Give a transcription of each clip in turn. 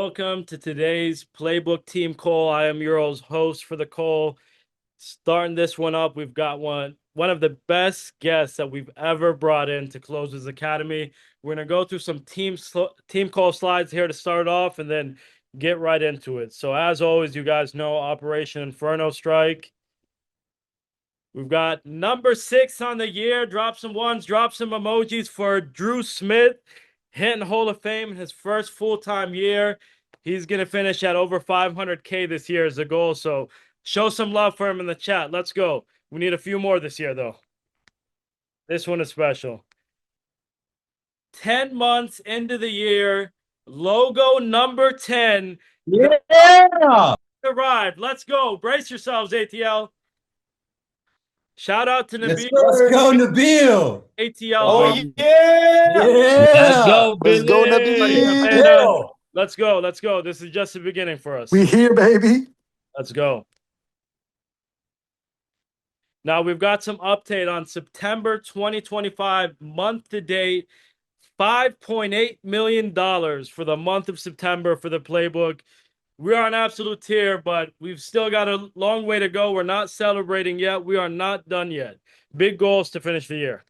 welcome to today's Playbook Team Call. I am your host for the call. Starting this one up, we've got one of the best guests that we've ever brought into Closerz Academy. We're going to go through some team call slides here to start off and then get right into it. So as always, you guys know Operation Inferno Strike. We've got number 6 on the year. Drop some ones, drop some emojis for Drew Smith, hitting Hall of Fame in his first full-time year. He's going to finish at over 500K this year as a goal. So show some love for him in the chat. Let's go. We need a few more this year, though. This one is special. 10 months into the year, logo number 10. Yeah! Arrived. Let's go. Brace yourselves, ATL. Shout out to Nabil. Let's go, Nabil. ATL. Oh, baby. yeah! Let's go, Let's go, Billy. Nabil. Let's go. Let's go. This is just the beginning for us. We here, baby. Let's go. Now we've got some update on September 2025 month to date. $5.8 million for the month of September for the Playbook. We are an absolute tier, but we've still got a long way to go. We're not celebrating yet. We are not done yet. Big goals to finish the year.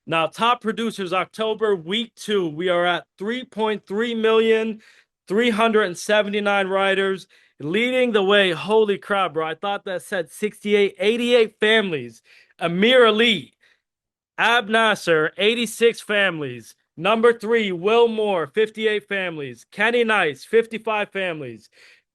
Now, top producers, October, week 2. We are at 3.3 million, 379 writers. Leading the way, holy crap, bro. I thought that said 68, 88 families. Amir Ali, Ab Nasser, 86 families. Number 3, Will Moore, 58 families. Kenny Nice, 55 families.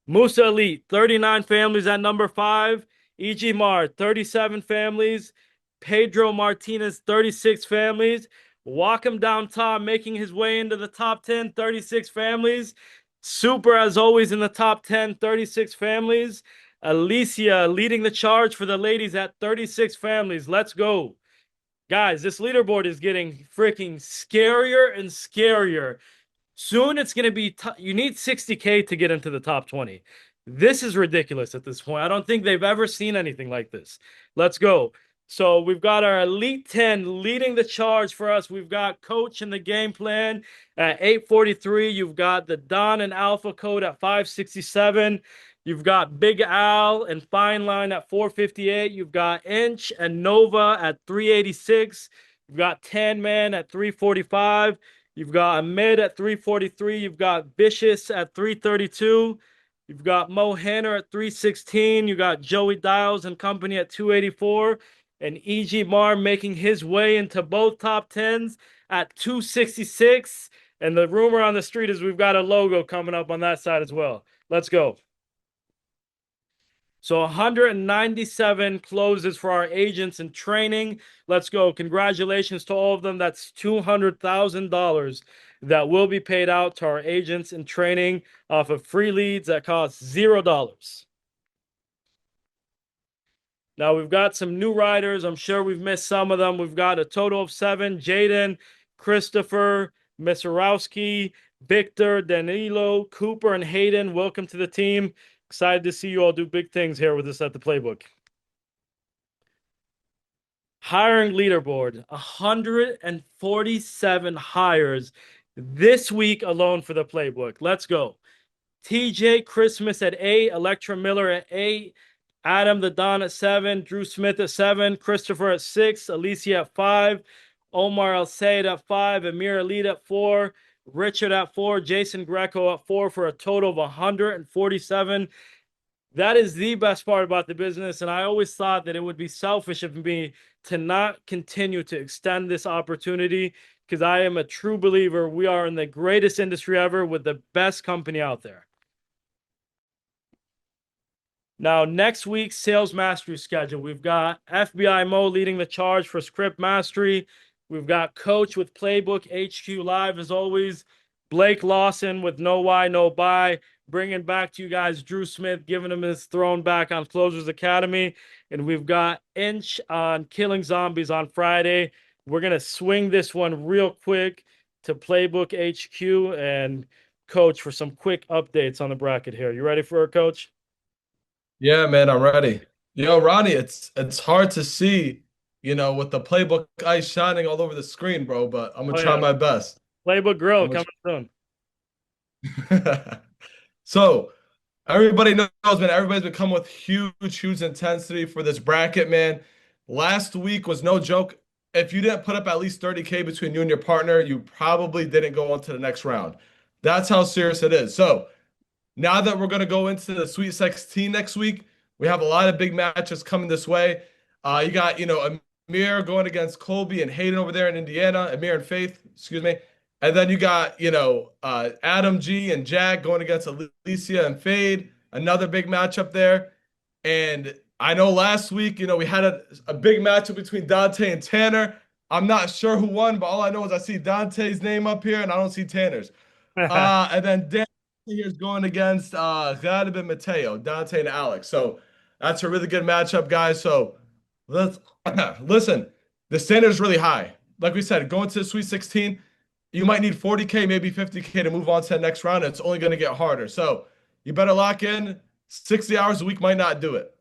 Musa Elite, 39 families at number 5. E.G. Mar, 37 families. Pedro Martinez, 36 families. Walk him down top, making his way into the top 10, 36 families. Super, as always, in the top 10, 36 families. Alicia leading the charge for the ladies at 36 families. Let's go. Guys, this leaderboard is getting freaking scarier and scarier. Soon it's going to be, you need 60K to get into the top 20. This is ridiculous at this point. I don't think they've ever seen anything like this. Let's go. So we've got our Elite 10 leading the charge for us. We've got Coach in the game plan at 843. You've got the Don and Alpha code at 567. You've got Big Al and Fine Line at 458. You've got Inch and Nova at 386. You've got Tan Man at 345. You've got Ahmed at 343. You've got Vicious at 332. You've got Mo Hanner at 316. You got Joey Dials and company at 284. And E.G. Mar making his way into both top 10s at 266. And the rumor on the street is we've got a logo coming up on that side as well. Let's go. So 197 closes for our agents in training. Let's go. Congratulations to all of them. That's $200,000 that will be paid out to our agents in training off of free leads that cost $0. Now we've got some new riders. I'm sure we've missed some of them. We've got a total of 7. Jaden, Christopher, Misarowski, Victor, Danilo, Cooper, and Hayden. Welcome to the team. Excited to see you all do big things here with us at the Playbook. Hiring leaderboard, 147 hires this week alone for the Playbook. Let's go. TJ Christmas at 8, Electra Miller at 8, Adam the Don at 7, Drew Smith at 7, Christopher at 6, Alicia at 5, Omar El Sayed at 5, Amir Elite at 4, Richard at 4, Jason Greco at 4 for a total of 147. That is the best part about the business, and I always thought that it would be selfish of me to not continue to extend this opportunity because I am a true believer we are in the greatest industry ever with the best company out there. Now, next week's sales mastery schedule, we've got FBI Mo leading the charge for script mastery. We've got Coach with Playbook HQ Live, as always. Blake Lawson with No Why, No Buy. Bringing back to you guys Drew Smith, giving him his throne back on Closerz Academy. And we've got Inch on Killing Zombies on Friday. We're going to swing this one real quick to Playbook HQ and Coach for some quick updates on the bracket here. You ready for it, Coach? Yeah, man, I'm ready. Yo, Ronnie, it's hard to see, with the Playbook ice shining all over the screen, bro, but I'm going to try my best. Playbook Grill coming soon. So everybody knows, man, everybody's been coming with huge intensity for this bracket, man. Last week was no joke. If you didn't put up at least 30K between you and your partner, you probably didn't go on to the next round. That's how serious it is. So now that we're going to go into the Sweet 16 next week, we have a lot of big matches coming this way. You got, Amir going against Colby and Hayden over there in Indiana, Amir and Faith, excuse me. And then you got, Adam G and Jack going against Alicia and Fade, another big matchup there. And I know last week, we had a big matchup between Dante and Tanner. I'm not sure who won, but all I know is I see Dante's name up here and I don't see Tanner's. And then Dan here's going against Ghalib and Mateo, Dante and Alex. So that's a really good matchup, guys. So let's listen. The standard is really high. Like we said, going to the Sweet 16, you might need 40K, maybe 50K to move on to the next round. It's only going to get harder. So you better lock in. 60 hours a week might not do it.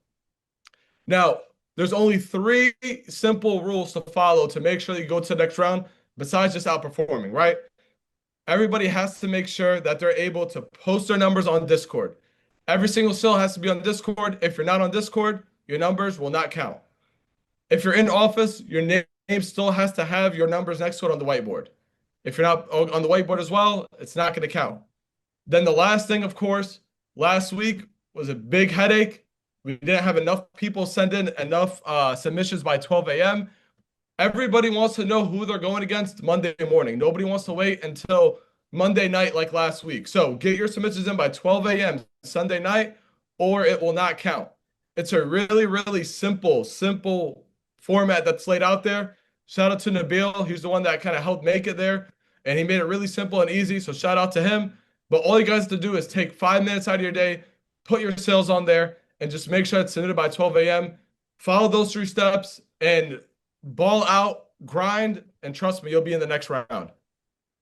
Now, there's only 3 simple rules to follow to make sure that you go to the next round, besides just outperforming, right? Everybody has to make sure that they're able to post their numbers on Discord. Every single still has to be on Discord. If you're not on Discord, your numbers will not count. If you're in office, your name still has to have your numbers next to it on the whiteboard. If you're not on the whiteboard as well, it's not going to count. Then the last thing, of course, last week was a big headache. We didn't have enough people send in enough submissions by 12 a.m. Everybody wants to know who they're going against Monday morning. Nobody wants to wait until Monday night like last week. So get your submissions in by 12 a.m. Sunday night, or it will not count. It's a really simple format that's laid out there. Shout out to Nabil. He's the one that kind of helped make it there. And he made it really simple and easy. So shout out to him. But all you guys have to do is take 5 minutes out of your day, put your sales on there, and just make sure it's submitted by 12 a.m. Follow those 3 steps and ball out, grind, and trust me, you'll be in the next round.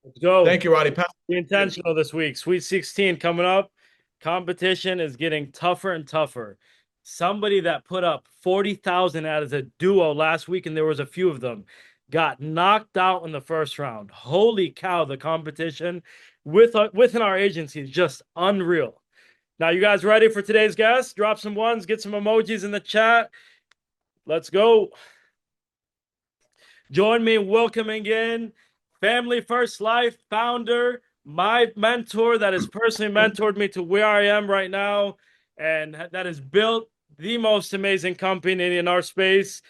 Let's go. Thank you, Ronnie. Be intentional this week. Sweet 16 coming up. Competition is getting tougher and tougher. Somebody that put up 40,000 as a duo last week, and there was a few of them, got knocked out in the first round. Holy cow, the competition within our agency is just unreal. Now, you guys ready for today's guest? Drop some ones, get some emojis in the chat. Let's go. Join me in welcoming in Family First Life founder, my mentor that has personally mentored me to where I am right now, and that has built the most amazing company in our space.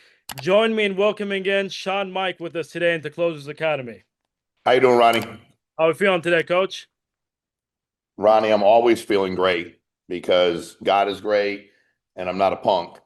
Join me in welcoming in Shawn Meaike with us today into Closerz Academy. How you doing, Ronnie? How are we feeling today, Coach? Ronnie, I'm always feeling great because God is great and I'm not a punk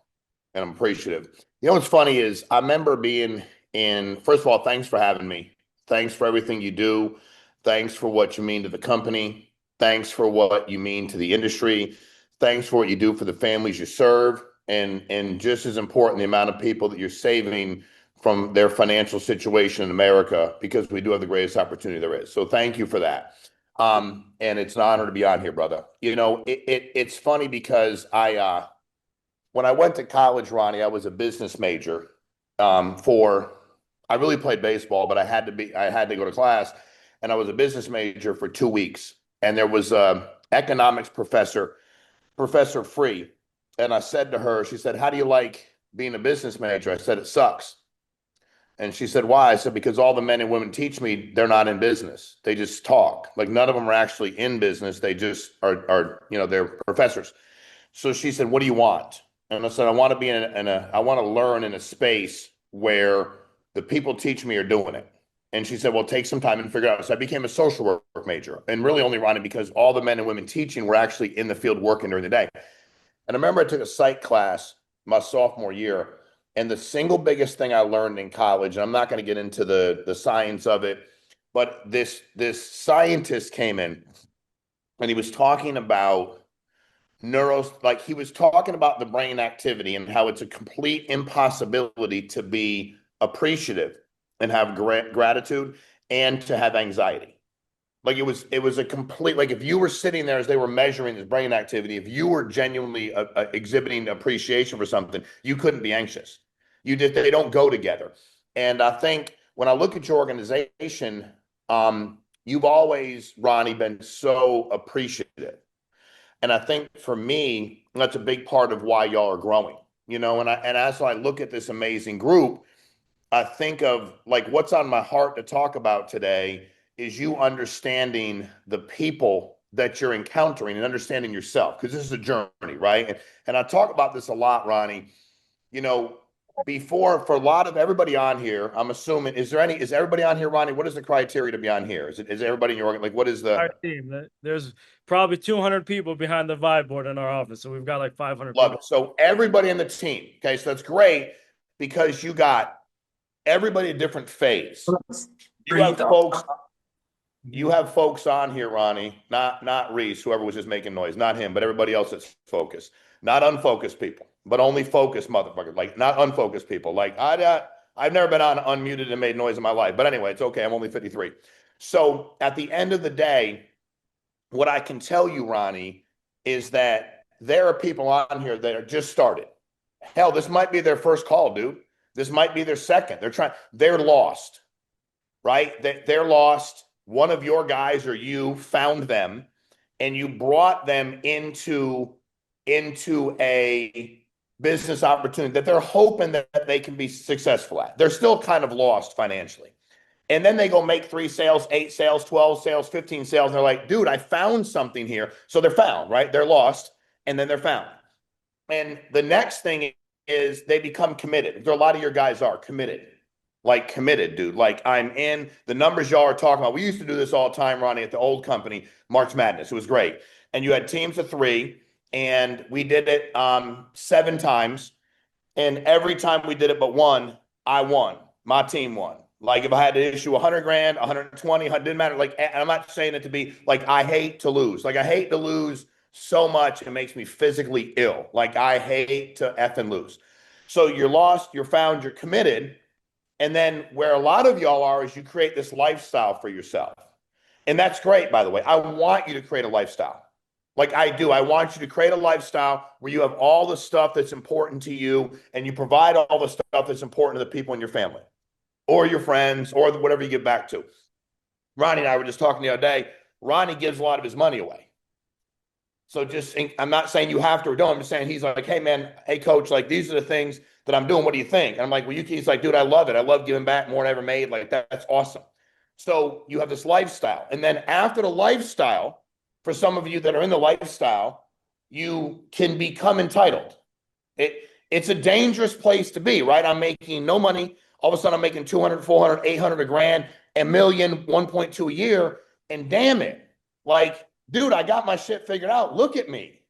and I'm appreciative. You know what's funny is I remember being first of all, thanks for having me. Thanks for everything you do. Thanks for what you mean to the company. Thanks for what you mean to the industry. Thanks for what you do for the families you serve. And just as important, the amount of people that you're saving from their financial situation in America, because we do have the greatest opportunity there is. So thank you for that. And it's an honor to be on here, brother. It's funny because when I went to college, Ronnie, I was a business major. I really played baseball, but I had to go to class, and I was a business major for 2 weeks. And there was a economics professor, Professor Free. And I said to her, she said, "How do you like being a business major?" I said, "It sucks." And she said, "Why?" I said, "Because all the men and women teach me, they're not in business. They just talk. Like none of them are actually in business. They just are they're professors." So she said, "What do you want?" And I said, "I want to be I want to learn in a space where the people teach me are doing it." And she said, "Well, take some time and figure it out." So I became a social work major, and really only, Ronnie, because all the men and women teaching were actually in the field working during the day. And I remember I took a psych class my sophomore year, and the single biggest thing I learned in college, and I'm not going to get into the science of it, but this scientist came in, and he was talking about he was talking about the brain activity and how it's a complete impossibility to be appreciative and have gratitude and to have anxiety. Like it was a complete, like if you were sitting there as they were measuring this brain activity, if you were genuinely exhibiting appreciation for something, you couldn't be anxious. They don't go together. And I think when I look at your organization, you've always, Ronnie, been so appreciative. And I think for me, that's a big part of why y'all are growing, you know, and as I look at this amazing group, I think of like what's on my heart to talk about today is you understanding the people that you're encountering and understanding yourself, because this is a journey, right? And I talk about this a lot, Ronnie. You know, before for a lot of everybody on here, I'm assuming, is everybody on here, Ronnie? What is the criteria to be on here? Is everybody in your organ? Like, what is Our the team. There's probably 200 people behind the Vibe board in our office, so we've got like 500 love people. it? So everybody in the team, okay, so that's great because you got everybody a different phase. You have folks on here, Ronnie, not Reese, whoever was just making noise, not him, but everybody else that's focused. Not unfocused people, but only focused motherfuckers. Like not unfocused people. Like I've never been on unmuted and made noise in my life. But anyway, it's okay. I'm only 53. So at the end of the day, what I can tell you, Ronnie, is that there are people on here that are just started. Hell, this might be their first call, dude. This might be their second. They're lost, right? They're lost. One of your guys or you found them and you brought them into a business opportunity that they're hoping that they can be successful at. They're still kind of lost financially. And then they go make 3 sales, 8 sales, 12 sales, 15 sales. And they're like, dude, I found something here. So they're found, right? They're lost and then they're found. And the next thing is they become committed. A lot of your guys are committed. Like committed, dude. Like I'm in the numbers y'all are talking about. We used to do this all the time, Ronnie, at the old company, March Madness. It was great. And you had teams of 3, and we did it 7 times. And every time we did it but one, I won. My team won. Like if I had to issue 100 grand, 120, it didn't matter. Like I'm not saying it to be like I hate to lose. Like I hate to lose so much. It makes me physically ill. Like I hate to effing lose. So you're lost, you're found, you're committed. And then where a lot of y'all are is you create this lifestyle for yourself. And that's great, by the way. I want you to create a lifestyle. Like I do. I want you to create a lifestyle where you have all the stuff that's important to you and you provide all the stuff that's important to the people in your family or your friends or whatever you give back to. Ronnie and I were just talking the other day. Ronnie gives a lot of his money away. So I'm not saying you have to or don't. I'm just saying he's like, hey, man, hey, coach, like these are the things that I'm doing. What do you think? And I'm like, well, he's like, dude, I love it. I love giving back more than I ever made. Like that's awesome. So you have this lifestyle. And then after the lifestyle, for some of you that are in the lifestyle, you can become entitled. It's a dangerous place to be, right? I'm making no money. All of a sudden I'm making 200, 400, 800 a grand, a million, 1.2 a year. And damn it, like, dude, I got my shit figured out. Look at me.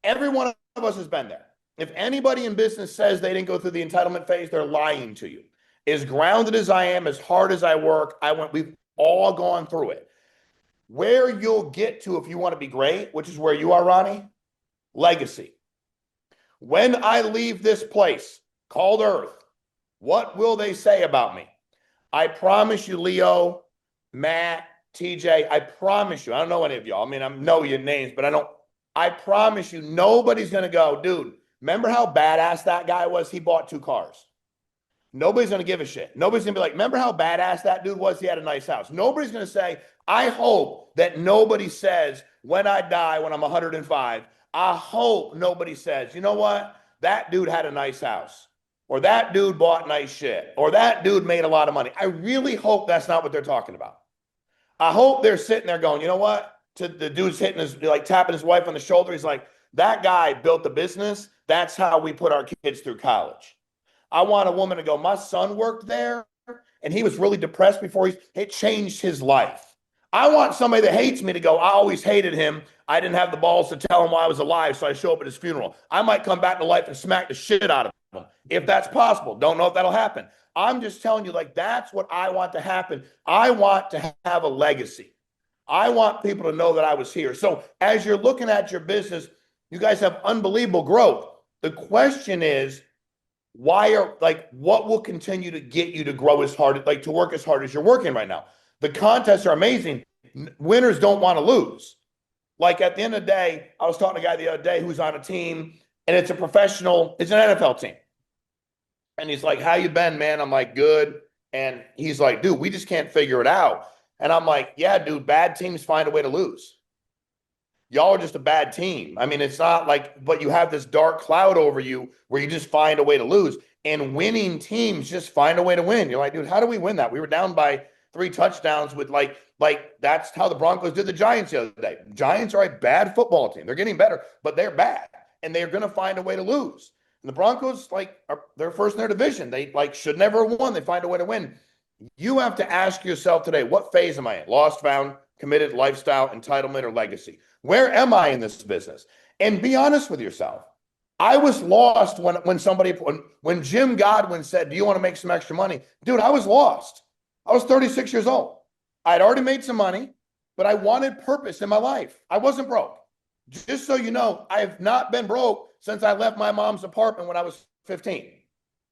Every one of us has been there. If anybody in business says they didn't go through the entitlement phase, they're lying to you. As grounded as I am, as hard as I work, we've all gone through it. Where you'll get to if you want to be great, which is where you are, Ronnie, legacy. When I leave this place called Earth, what will they say about me? I promise you, Leo, Matt, TJ, I promise you, I don't know any of y'all. I mean, I know your names, but I promise you, nobody's going to go, dude, remember how badass that guy was? He bought 2 cars. Nobody's going to give a shit. Nobody's going to be like, remember how badass that dude was? He had a nice house. Nobody's going to say, I hope that nobody says when I die, when I'm 105, I hope nobody says, you know what? That dude had a nice house, or that dude bought nice shit, or that dude made a lot of money. I really hope that's not what they're talking about. I hope they're sitting there going, you know what? To the dude's tapping his wife on the shoulder. He's like, that guy built the business. That's how we put our kids through college. I want a woman to go, my son worked there and he was really depressed before it changed his life. I want somebody that hates me to go, I always hated him. I didn't have the balls to tell him why I was alive, so I show up at his funeral. I might come back to life and smack the shit out of him if that's possible. Don't know if that'll happen. I'm just telling you, like, that's what I want to happen. I want to have a legacy. I want people to know that I was here. So as you're looking at your business, you guys have unbelievable growth. The question is, what will continue to get you to grow as hard, like to work as hard as you're working right now? The contests are amazing. Winners don't want to lose. Like at the end of the day, I was talking to a guy the other day who's on a team and it's an NFL team. And he's like, how you been, man? I'm like, good. And he's like, dude, we just can't figure it out. And I'm like, yeah, dude, bad teams find a way to lose. Y'all are just a bad team. I mean, it's not like, but you have this dark cloud over you where you just find a way to lose. And winning teams just find a way to win. You're like, dude, how do we win that? We were down by 3 touchdowns with like that's how the Broncos did the Giants the other day. Giants are a bad football team. They're getting better, but they're bad. And they're going to find a way to lose. And the Broncos, they're first in their division. They should never have won. They find a way to win. You have to ask yourself today, what phase am I in? Lost, found, committed, lifestyle, entitlement, or legacy? Where am I in this business? And be honest with yourself. I was lost when Jim Godwin said, do you want to make some extra money? Dude, I was lost. I was 36 years old. I'd already made some money, but I wanted purpose in my life. I wasn't broke. Just so you know, I have not been broke since I left my mom's apartment when I was 15.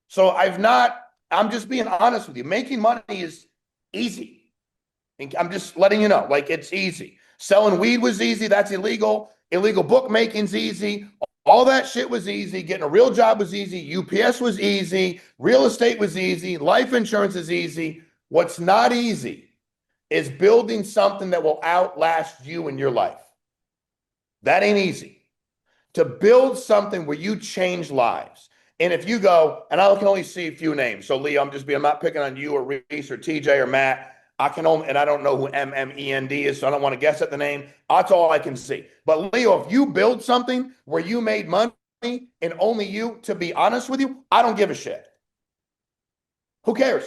So I'm just being honest with you. Making money is easy. I'm just letting you know, it's easy. Selling weed was easy. That's illegal. Illegal bookmaking's easy. All that shit was easy. Getting a real job was easy. UPS was easy. Real estate was easy. Life insurance is easy. What's not easy is building something that will outlast you in your life. That ain't easy. To build something where you change lives. And if you go, and I can only see a few names. So Lee, I'm not picking on you or Reese or TJ or Matt. I don't know who MMEND is, so I don't want to guess at the name. That's all I can see. But Leo, if you build something where you made money and only you, to be honest with you, I don't give a shit. Who cares?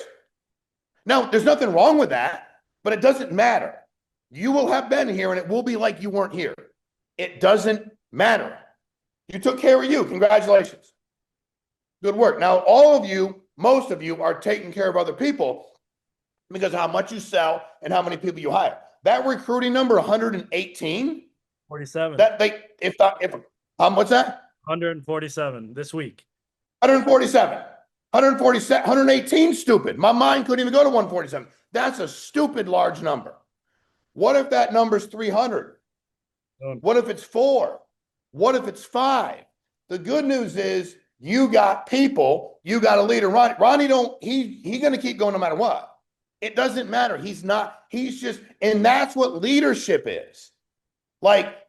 Now, there's nothing wrong with that, but it doesn't matter. You will have been here and it will be like you weren't here. It doesn't matter. You took care of you. Congratulations. Good work. Now, most of you are taking care of other people because of how much you sell and how many people you hire. That recruiting number, 118. 47. What's that? 147 this week. 147. 118, stupid. My mind couldn't even go to 147. That's a stupid large number. What if that number's 300? What if it's 4? What if it's 5? The good news is you got people, you got a leader. Ronnie he's going to keep going no matter what. It doesn't matter. And that's what leadership is.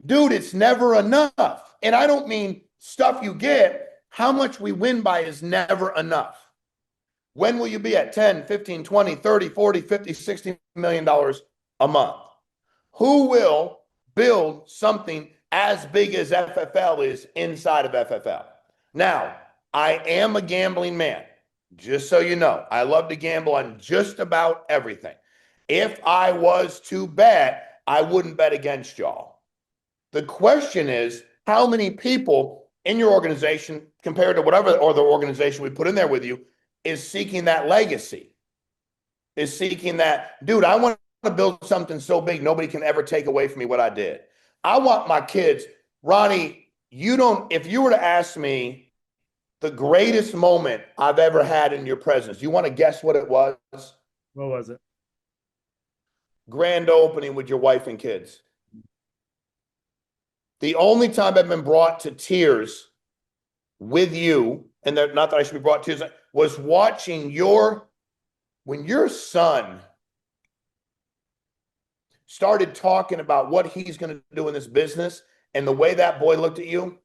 Dude, it's never enough. And I don't mean stuff you get. How much we win by is never enough. When will you be at 10, 15, 20, 30, 40, 50, $60 million a month? Who will build something as big as FFL is inside of FFL? Now, I am a gambling man. Just so you know, I love to gamble on just about everything. If I was to bet, I wouldn't bet against y'all. The question is, how many people in your organization, compared to whatever other organization we put in there with you, is seeking that legacy? Is seeking that, dude, I want to build something so big nobody can ever take away from me what I did. I want my kids, Ronnie, if you were to ask me the greatest moment I've ever had in your presence, you want to guess what it was? What was it? Grand opening with your wife and kids. The only time I've been brought to tears with you, and not that I should be brought to tears, was watching when your son started talking about what he's going to do in this business and the way that boy looked at you.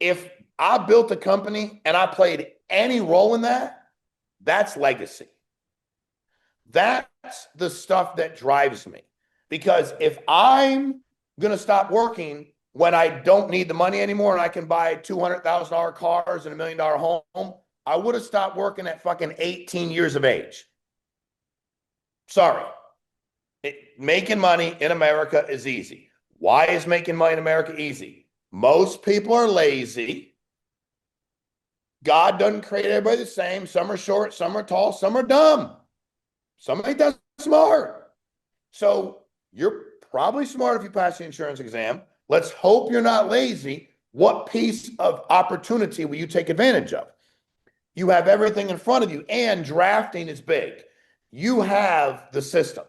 If I built a company and I played any role in that, that's legacy. That's the stuff that drives me. Because if I'm going to stop working when I don't need the money anymore and I can buy $200,000 cars and $1 million home, I would have stopped working at fucking 18 years of age. Sorry. Making money in America is easy. Why is making money in America easy? Most people are lazy. God doesn't create everybody the same. Some are short, some are tall, some are dumb. Some ain't that smart. So you're probably smart if you pass the insurance exam. Let's hope you're not lazy. What piece of opportunity will you take advantage of? You have everything in front of you, and drafting is big. You have the system.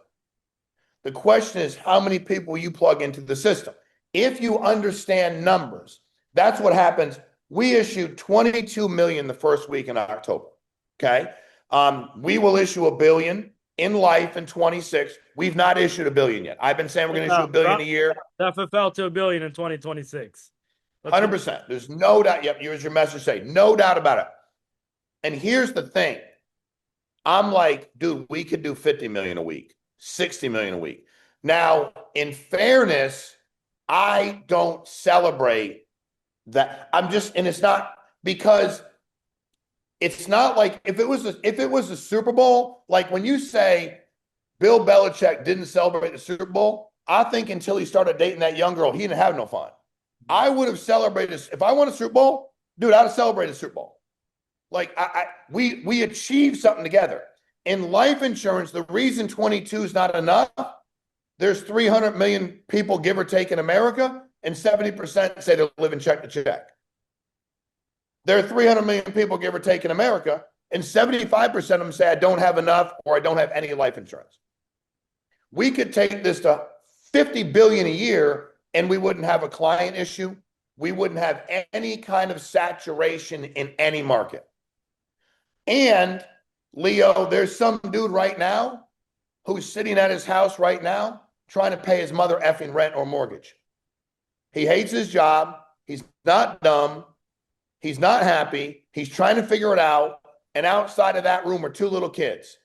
The question is, how many people will you plug into the system? If you understand numbers, that's what happens. We issued 22 million the first week in October. Okay. We will issue $1 billion in life in 26. We've not issued $1 billion yet. I've been saying we're going to issue $1 billion a year. FFL to $1 billion in 2026. 100%. There's no doubt. Yep, here's your message say. No doubt about it. And here's the thing. I'm like, dude, we could do 50 million a week, 60 million a week. Now, in fairness, I don't celebrate that. I'm just, and it's not because it's not like if it was a Super Bowl, like when you say Bill Belichick didn't celebrate the Super Bowl, I think until he started dating that young girl, he didn't have no fun. I would have celebrated if I won a Super Bowl, dude, I'd have celebrated a Super Bowl. Like we achieved something together. In life insurance, the reason 22 is not enough, there's 300 million people, give or take, in America, and 70% say they'll live in check to check. There are 300 million people, give or take, in America, and 75% of them say I don't have enough or I don't have any life insurance. We could take this to 50 billion a year and we wouldn't have a client issue. We wouldn't have any kind of saturation in any market. And Leo, there's some dude right now who's sitting at his house right now trying to pay his mother effing rent or mortgage. He hates his job. He's not dumb. He's not happy. He's trying to figure it out. And outside of that room are 2 little kids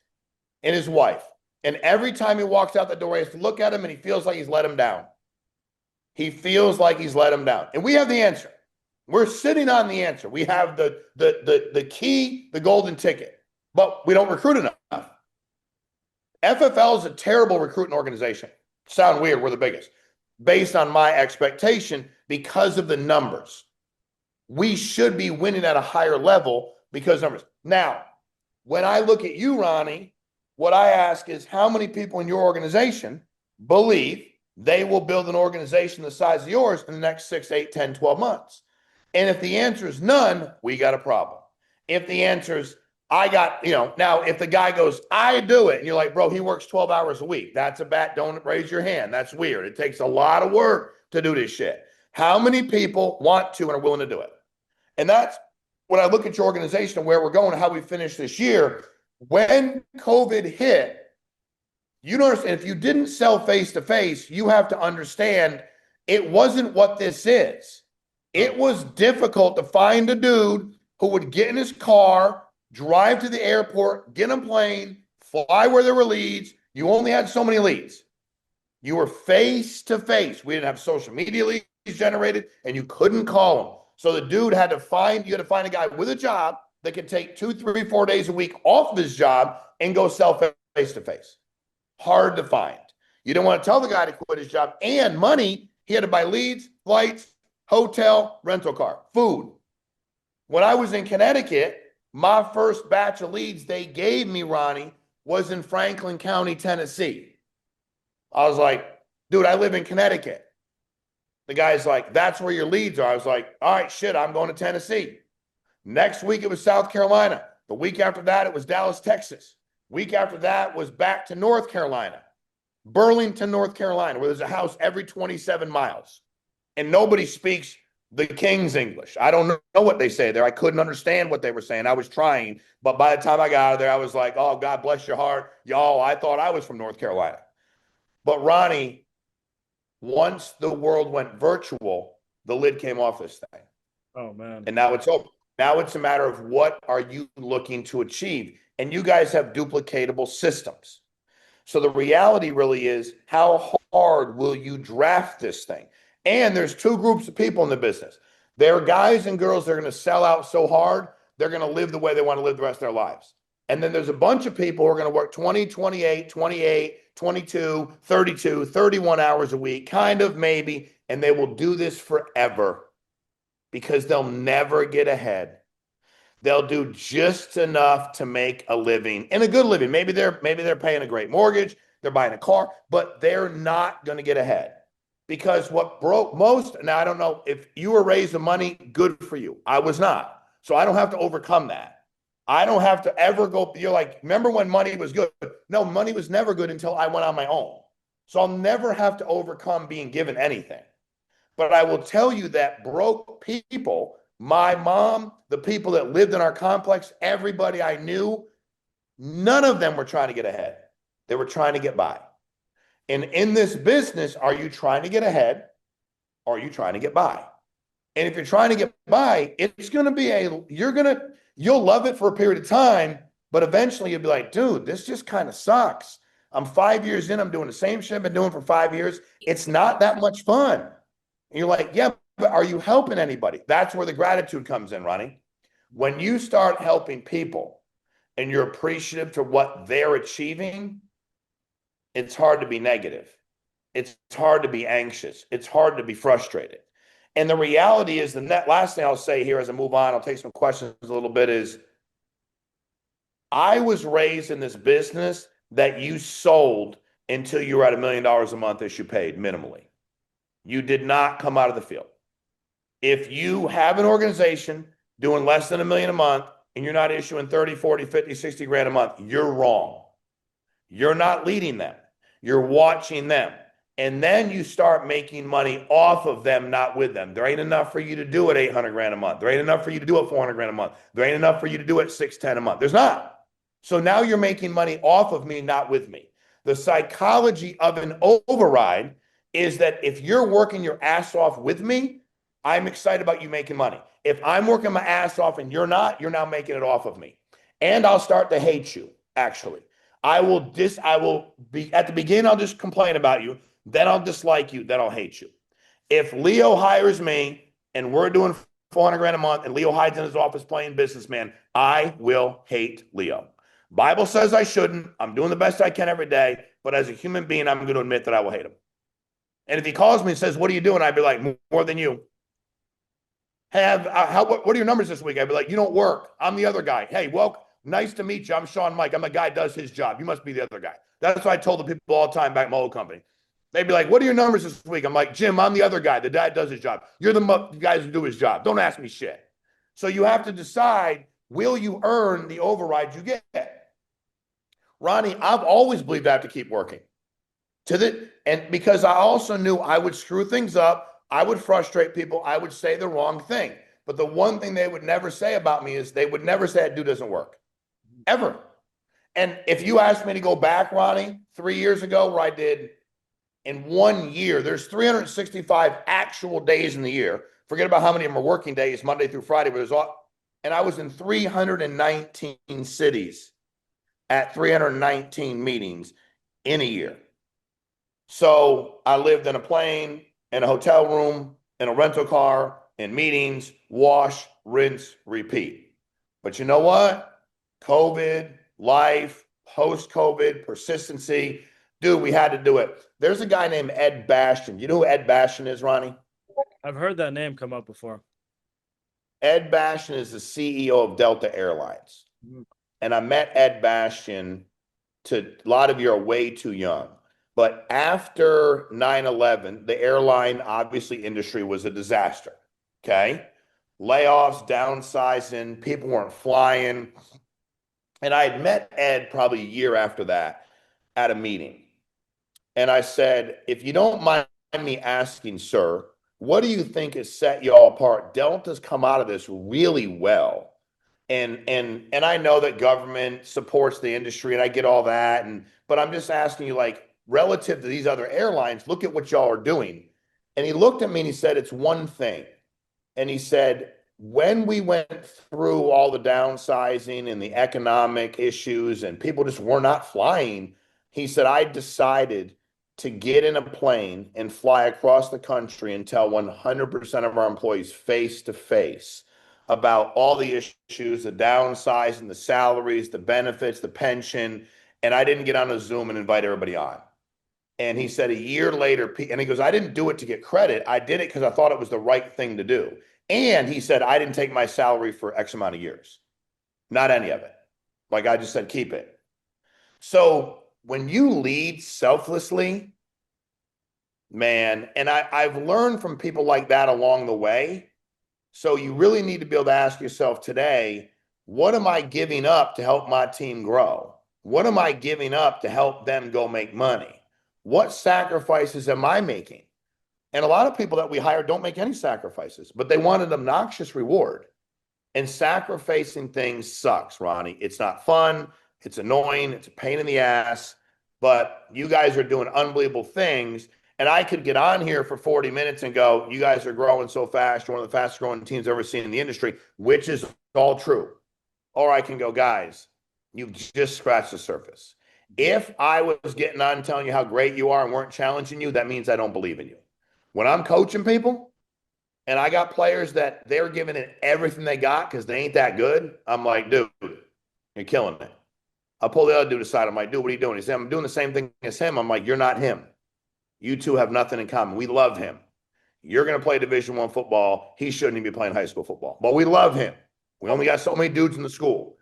and his wife. And every time he walks out the door, he has to look at him and he feels like he's let him down. He feels like he's let him down. And we have the answer. We're sitting on the answer. We have the key, the golden ticket, but we don't recruit enough. FFL is a terrible recruiting organization. Sound weird, we're the biggest. Based on my expectation, because of the numbers. We should be winning at a higher level because numbers. Now, when I look at you, Ronnie, what I ask is how many people in your organization believe they will build an organization the size of yours in the next 6, 8, 10, 12 months? And if the answer is none, we got a problem. If the answer is, I got, now if the guy goes, I do it, and you're like, bro, he works 12 hours a week. That's a bat. Don't raise your hand. That's weird. It takes a lot of work to do this shit. How many people want to and are willing to do it? And that's when I look at your organization and where we're going and how we finished this year. When COVID hit, you don't understand. If you didn't sell face-to-face, you have to understand it wasn't what this is. It was difficult to find a dude who would get in his car, drive to the airport, get on a plane, fly where there were leads. You only had so many leads. You were face-to-face. We didn't have social media leads generated, and you couldn't call them. So the dude had to find a guy with a job that could take 2, 3, 4 days a week off of his job and go sell face-to-face. Hard to find. You didn't want to tell the guy to quit his job and money. He had to buy leads, flights, hotel, rental car, food. When I was in Connecticut, my first batch of leads they gave me, Ronnie, was in Franklin County, Tennessee. I was like, dude, I live in Connecticut. The guy's like, that's where your leads are. I was like, all right, shit, I'm going to Tennessee. Next week, it was South Carolina. The week after that, it was Dallas, Texas. Week after that was back to North Carolina, Burlington, North Carolina, where there's a house every 27 miles. And nobody speaks the King's English. I don't know what they say there. I couldn't understand what they were saying. I was trying. But by the time I got out of there, I was like, oh, God bless your heart. Y'all, I thought I was from North Carolina. But Ronnie, once the world went virtual, the lid came off this thing. Oh, man. And now it's over. Now it's a matter of what are you looking to achieve? And you guys have duplicatable systems. So the reality really is, how hard will you draft this thing? And there's 2 groups of people in the business. There are guys and girls that are going to sell out so hard, they're going to live the way they want to live the rest of their lives. And then there's a bunch of people who are going to work 20, 28, 28, 22, 32, 31 hours a week, kind of maybe, and they will do this forever because they'll never get ahead. They'll do just enough to make a living, and a good living. Maybe they're paying a great mortgage, they're buying a car, but they're not going to get ahead. Because what broke most, now I don't know if you were raised with money, good for you. I was not. So I don't have to overcome that. I don't have to ever go, you're like, remember when money was good? No, money was never good until I went on my own. So I'll never have to overcome being given anything. But I will tell you that broke people, my mom, the people that lived in our complex, everybody I knew, none of them were trying to get ahead. They were trying to get by. And in this business, are you trying to get ahead or are you trying to get by? And if you're trying to get by, it's going to be you'll love it for a period of time, but eventually you'll be like, dude, this just kind of sucks. I'm 5 years in, I'm doing the same shit I've been doing for 5 years. It's not that much fun. And you're like, yeah, but are you helping anybody? That's where the gratitude comes in, Ronnie. When you start helping people and you're appreciative to what they're achieving, it's hard to be negative. It's hard to be anxious. It's hard to be frustrated. And the reality is, the last thing I'll say here as I move on, I'll take some questions a little bit, is I was raised in this business that you sold until you were at $1 million a month as you paid minimally. You did not come out of the field. If you have an organization doing less than $1 million a month and you're not issuing 30, 40, 50, 60 grand a month, you're wrong. You're not leading them. You're watching them. And then you start making money off of them, not with them. There ain't enough for you to do it 800 grand a month. There ain't enough for you to do it 400 grand a month. There ain't enough for you to do it 610 a month. There's not. So now you're making money off of me, not with me. The psychology of an override is that if you're working your ass off with me, I'm excited about you making money. If I'm working my ass off and you're not, you're now making it off of me. And I'll start to hate you, actually. I will be at the beginning, I'll just complain about you. Then I'll dislike you. Then I'll hate you. If Leo hires me and we're doing 400 grand a month and Leo hides in his office playing businessman, I will hate Leo. Bible says I shouldn't. I'm doing the best I can every day. But as a human being, I'm going to admit that I will hate him. And if he calls me and says, what are you doing? I'd be like, more than you. Hey, what are your numbers this week? I'd be like, you don't work. I'm the other guy. Hey, well, nice to meet you. I'm Shawn Meaike. I'm a guy who does his job. You must be the other guy. That's what I told the people all the time back in my old company. They'd be like, what are your numbers this week? I'm like, Jim, I'm the other guy. The guy does his job. You're the guys who do his job. Don't ask me shit. So you have to decide, will you earn the override you get? Ronnie, I've always believed I have to keep working. And because I also knew I would screw things up, I would frustrate people, I would say the wrong thing. But the one thing they would never say about me is they would never say that dude doesn't work. Ever. And if you asked me to go back, Ronnie, 3 years ago, where I did in 1 year, there's 365 actual days in the year. Forget about how many of them are working days, Monday through Friday, but and I was in 319 cities at 319 meetings in a year. So I lived in a plane, in a hotel room, in a rental car, in meetings, wash, rinse, repeat. But you know what? COVID, life, post-COVID, persistency. Dude, we had to do it. There's a guy named Ed Bastian. You know who Ed Bastian is, Ronnie? I've heard that name come up before. Ed Bastian is the CEO of Delta Airlines. And I met Ed Bastian. A lot of you are way too young. But after 9/11, the airline, obviously, industry was a disaster. Okay? Layoffs, downsizing, people weren't flying. And I had met Ed probably a year after that at a meeting. And I said, if you don't mind me asking, sir, what do you think has set y'all apart? Delta's come out of this really well. And I know that government supports the industry and I get all that. But I'm just asking you, like, relative to these other airlines, look at what y'all are doing. And he looked at me and he said, it's one thing. And he said, when we went through all the downsizing and the economic issues and people just were not flying, he said, I decided to get in a plane and fly across the country and tell 100% of our employees face to face about all the issues, the downsizing, the salaries, the benefits, the pension. And I didn't get on a Zoom and invite everybody on. And he said a year later, and he goes, I didn't do it to get credit. I did it because I thought it was the right thing to do. And he said, I didn't take my salary for X amount of years. Not any of it. Like I just said, keep it. So when you lead selflessly, man, and I've learned from people like that along the way. So you really need to be able to ask yourself today, what am I giving up to help my team grow? What am I giving up to help them go make money? What sacrifices am I making? And a lot of people that we hire don't make any sacrifices, but they want an obnoxious reward. And sacrificing things sucks, Ronnie. It's not fun. It's annoying. It's a pain in the ass. but you guys are doing unbelievable things. And I could get on here for 40 minutes and go, you guys are growing so fast. You're one of the fastest growing teams I've ever seen in the industry, which is all true. Or I can go, guys, you've just scratched the surface. If I was getting on telling you how great you are and weren't challenging you, that means I don't believe in you. When I'm coaching people and I got players that they're giving it everything they got because they ain't that good, I'm like, dude, you're killing it. I'll pull the other dude aside. I'm like, dude, what are you doing? He said, I'm doing the same thing as him. I'm like, you're not him. You two have nothing in common. We love him. You're going to play Division I football. He shouldn't even be playing high school football, but we love him. We only got so many dudes in the school.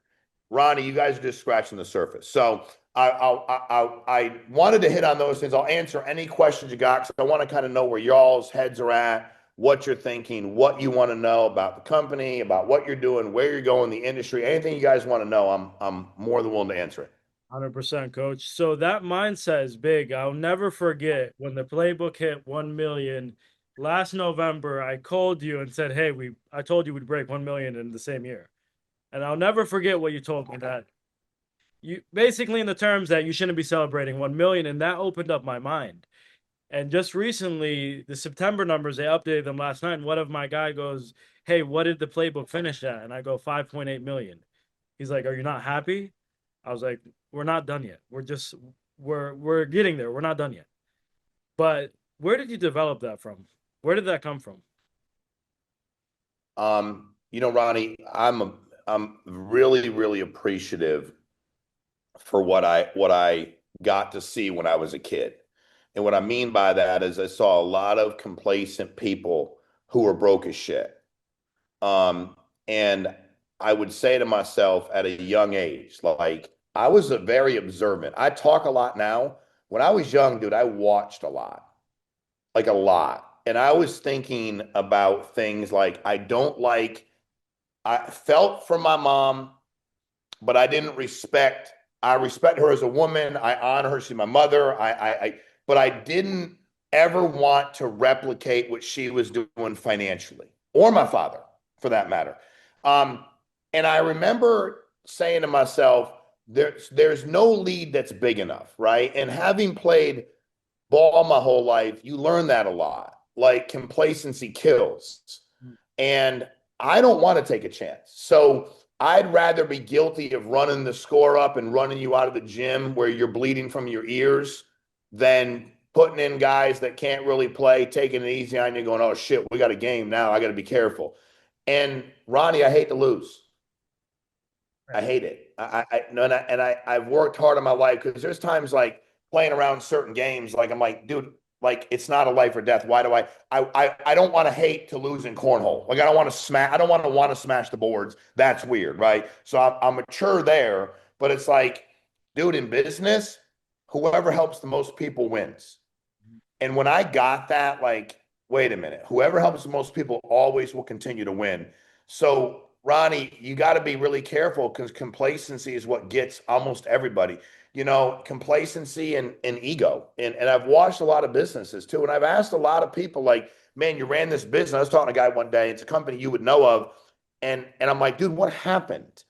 Ronnie, you guys are just scratching the surface. So I wanted to hit on those things. I'll answer any questions you got because I want to kind of know where y'all's heads are at, what you're thinking, what you want to know about the company, about what you're doing, where you're going, the industry, anything you guys want to know. I'm more than willing to answer it. 100%, coach. So that mindset is big. I'll never forget when the playbook hit 1 million last November. I called you and said, hey, I told you we'd break 1 million in the same year. And I'll never forget what you told me, that you basically in the terms that you shouldn't be celebrating 1 million. And that opened up my mind. And just recently, the September numbers, they updated them last night. And one of my guy goes, hey, what did the playbook finish at? And I go, 5.8 million. He's like, are you not happy? I was like, we're not done yet. We're getting there. We're not done yet. But where did you develop that from? Where did that come from? Ronnie, I'm really, really appreciative for what I got to see when I was a kid. And what I mean by that is I saw a lot of complacent people who were broke as shit. And I would say to myself at a young age, like, I was very observant. I talk a lot now. When I was young, dude, I watched a lot, like a lot. And I was thinking about things like I felt for my mom, but I didn't respect. I respect her as a woman. I honor her. She's my mother. But I didn't ever want to replicate what she was doing financially, or my father, for that matter. And I remember saying to myself, there's no lead that's big enough, right? And having played ball my whole life, you learn that a lot. Like, complacency kills. And I don't want to take a chance. So I'd rather be guilty of running the score up and running you out of the gym where you're bleeding from your ears than putting in guys that can't really play, taking it easy on you, going, oh shit, we got a game now, I got to be careful. And Ronnie, I hate to lose. I hate it. I've worked hard in my life because there's times like playing around certain games, like I'm like, dude, like it's not a life or death. Why do I don't want to hate to lose in cornhole. Like I don't want to smash the boards. That's weird, right? So I'm mature there, but it's like, dude, in business, whoever helps the most people wins. And when I got that, like, wait a minute, whoever helps the most people always will continue to win. So Ronnie, you got to be really careful because complacency is what gets almost everybody. Complacency and ego. And I've watched a lot of businesses too. And I've asked a lot of people, like, man, you ran this business. I was talking to a guy one day, it's a company you would know of. And I'm like, dude, what happened?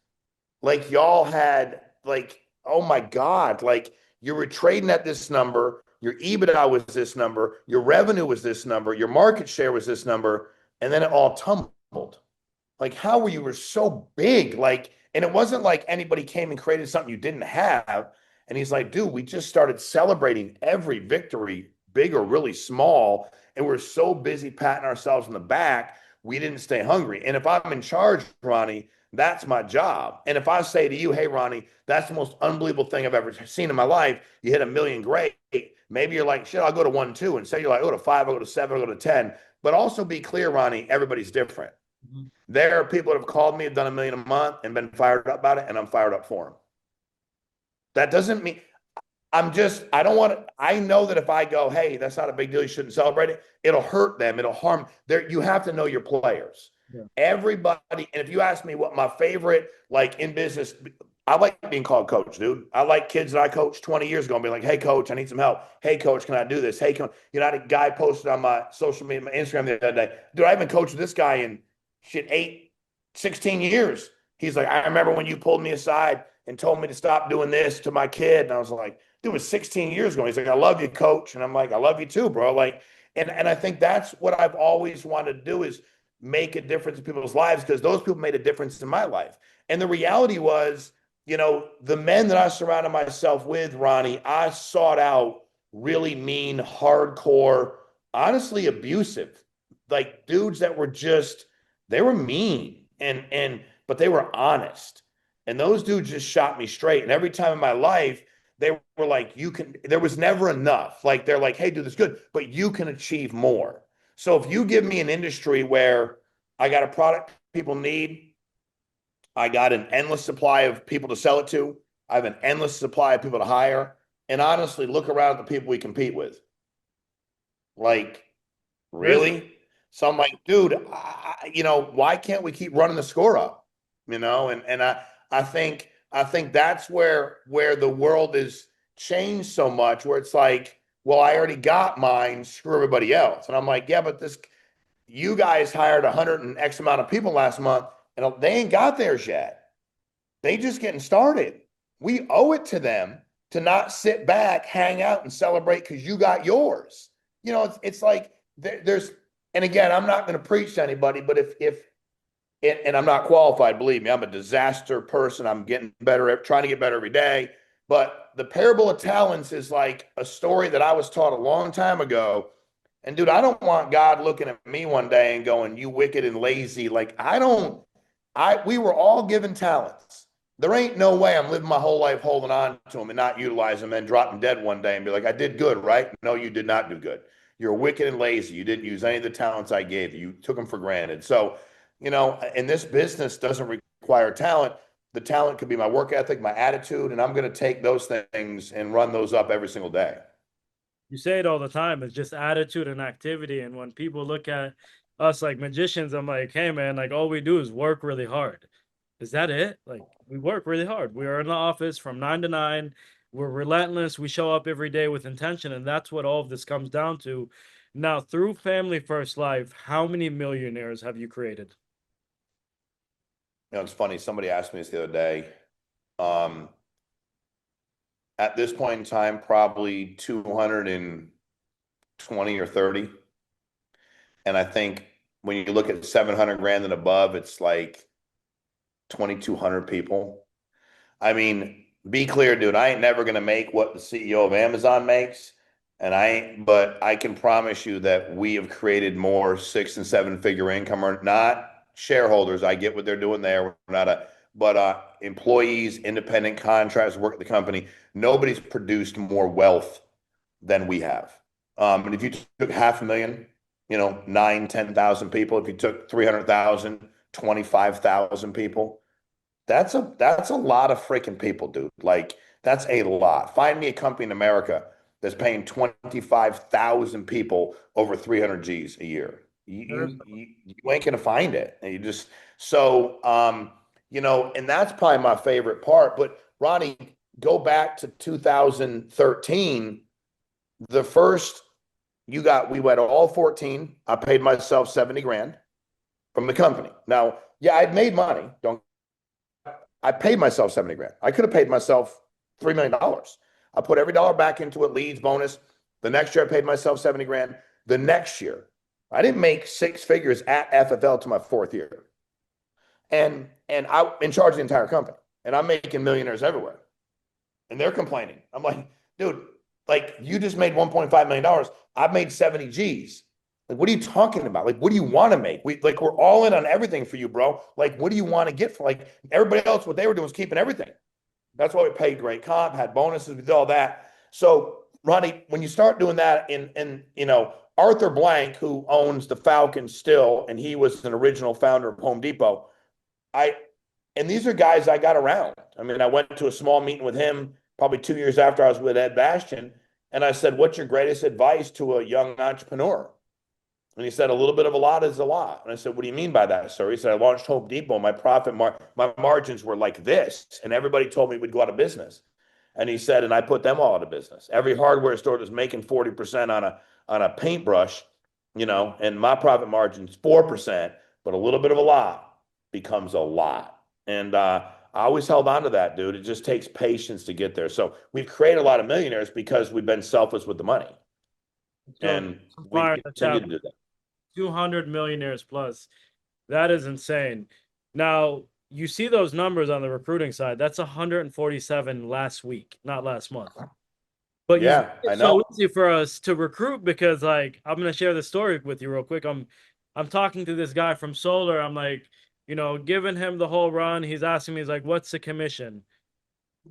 Like, y'all had, like, oh my God, like you were trading at this number, your EBITDA was this number, your revenue was this number, your market share was this number, and then it all tumbled. Like, how were you so big? Like, and it wasn't like anybody came and created something you didn't have. And he's like, dude, we just started celebrating every victory, big or really small. And we're so busy patting ourselves on the back, we didn't stay hungry. And if I'm in charge, Ronnie, that's my job. And if I say to you, hey, Ronnie, that's the most unbelievable thing I've ever seen in my life. You hit 1 million, great. Maybe you're like, shit, I'll go to 1, 2. And say you're like, I'll go to 5, I'll go to 7, I'll go to 10. But also be clear, Ronnie, everybody's different. Mm-hmm. There are people that have called me, have done 1 million a month and been fired up about it, and I'm fired up for them. That doesn't mean I don't want to, I know that if I go, hey, that's not a big deal, you shouldn't celebrate it, it'll hurt them, it'll harm. You have to know your players. Yeah. Everybody, and if you ask me what my favorite, like in business, I like being called coach, dude. I like kids that I coached 20 years ago and be like, hey, coach, I need some help. Hey, coach, can I do this? Hey, I had a guy posted on my social media, my Instagram the other day. Dude, I haven't coached this guy in 16 years. He's like, I remember when you pulled me aside and told me to stop doing this to my kid. And I was like, Dude, it was 16 years ago. He's like, I love you, coach. And I'm like, I love you too, bro. Like, and I think that's what I've always wanted to do is make a difference in people's lives because those people made a difference in my life. And the reality was, the men that I surrounded myself with, Ronnie, I sought out really mean, hardcore, honestly abusive, like dudes that were just, they were mean but they were honest. And those dudes just shot me straight. And every time in my life, they were like, there was never enough. Like, they're like, hey, dude, this is good, but you can achieve more. So if you give me an industry where I got a product people need, I got an endless supply of people to sell it to, I have an endless supply of people to hire, and honestly, look around at the people we compete with. Like, really? So I'm like, dude, why can't we keep running the score up? And I think that's where the world has changed so much, where it's like, well, I already got mine, screw everybody else. And I'm like, yeah, but you guys hired 100 and X amount of people last month, and they ain't got theirs yet. They just getting started. We owe it to them to not sit back, hang out, and celebrate because you got yours. It's like there's, and again, I'm not going to preach to anybody, but and I'm not qualified, believe me, I'm a disaster person. I'm getting better trying to get better every day. But the parable of talents is like a story that I was taught a long time ago. And dude, I don't want God looking at me one day and going, you wicked and lazy. Like, we were all given talents. There ain't no way I'm living my whole life holding on to them and not utilizing them and dropping dead one day and be like, I did good, right? No, you did not do good. You're wicked and lazy. You didn't use any of the talents I gave you. You took them for granted. So, and this business doesn't require talent. The talent could be my work ethic, my attitude, and I'm going to take those things and run those up every single day. You say it all the time. It's just attitude and activity. And when people look at us like magicians, I'm like, hey, man, like all we do is work really hard. Is that it? Like, we work really hard. We are in the office from 9 to 9. We're relentless. We show up every day with intention. And that's what all of this comes down to. Now, through Family First Life, how many millionaires have you created? It's funny. Somebody asked me this the other day. At this point in time, probably 220 or 30. And I think when you look at 700 grand and above, it's like 2,200 people. I mean, be clear, dude, I ain't never going to make what the CEO of Amazon makes. But I can promise you that we have created more 6 and 7 figure income, or not shareholders. I get what they're doing there. We're not but employees, independent contractors work at the company. Nobody's produced more wealth than we have. And if you took 500,000, 9, 10,000 people, if you took 300,000, 25,000 people, that's a lot of freaking people, dude. Like, that's a lot. Find me a company in America that's paying 25,000 people over 300 G's a year. You ain't gonna find it. And and that's probably my favorite part. But Ronnie, go back to 2013. The first we went all 14. I paid myself 70 grand from the company. Now, yeah, I'd made money. I paid myself 70 grand. I could have paid myself $3 million. I put every dollar back into it, leads, bonus. The next year I paid myself 70 grand. The next year, I didn't make 6 figures at FFL to my 4th year. And I'm in charge of the entire company. And I'm making millionaires everywhere. And they're complaining. I'm like, dude, like, you just made $1.5 million. I've made 70 G's. Like, what are you talking about? Like, what do you want to make? We're all in on everything for you, bro. Like, what do you want to get for, like, everybody else? What they were doing was keeping everything. That's why we paid great comp, had bonuses, we did all that. So, Ronnie, when you start doing that, Arthur Blank, who owns the Falcons still, and he was an original founder of Home Depot. And these are guys I got around. I mean, I went to a small meeting with him probably 2 years after I was with Ed Bastian, and I said, "What's your greatest advice to a young entrepreneur?" And he said, "A little bit of a lot is a lot." And I said, "What do you mean by that, sir?" He said, "I launched Home Depot. My my margins were like this, and everybody told me we'd go out of business." And he said, "And I put them all out of business. Every hardware store that's making 40% on a paintbrush, and my profit margin's 4%, but a little bit of a lot becomes a lot." And I always held on to that, dude. It just takes patience to get there. So we've created a lot of millionaires because we've been selfless with the money. So And we fire in the continue chat, to do that. 200 millionaires plus. That is insane. Now, you see those numbers on the recruiting side. That's 147 last week, not last month. But you Yeah, I it's know. so easy for us to recruit because, like, I'm gonna share the story with you real quick. I'm talking to this guy from Solar. I'm like, giving him the whole run. He's asking me, he's like, what's the commission?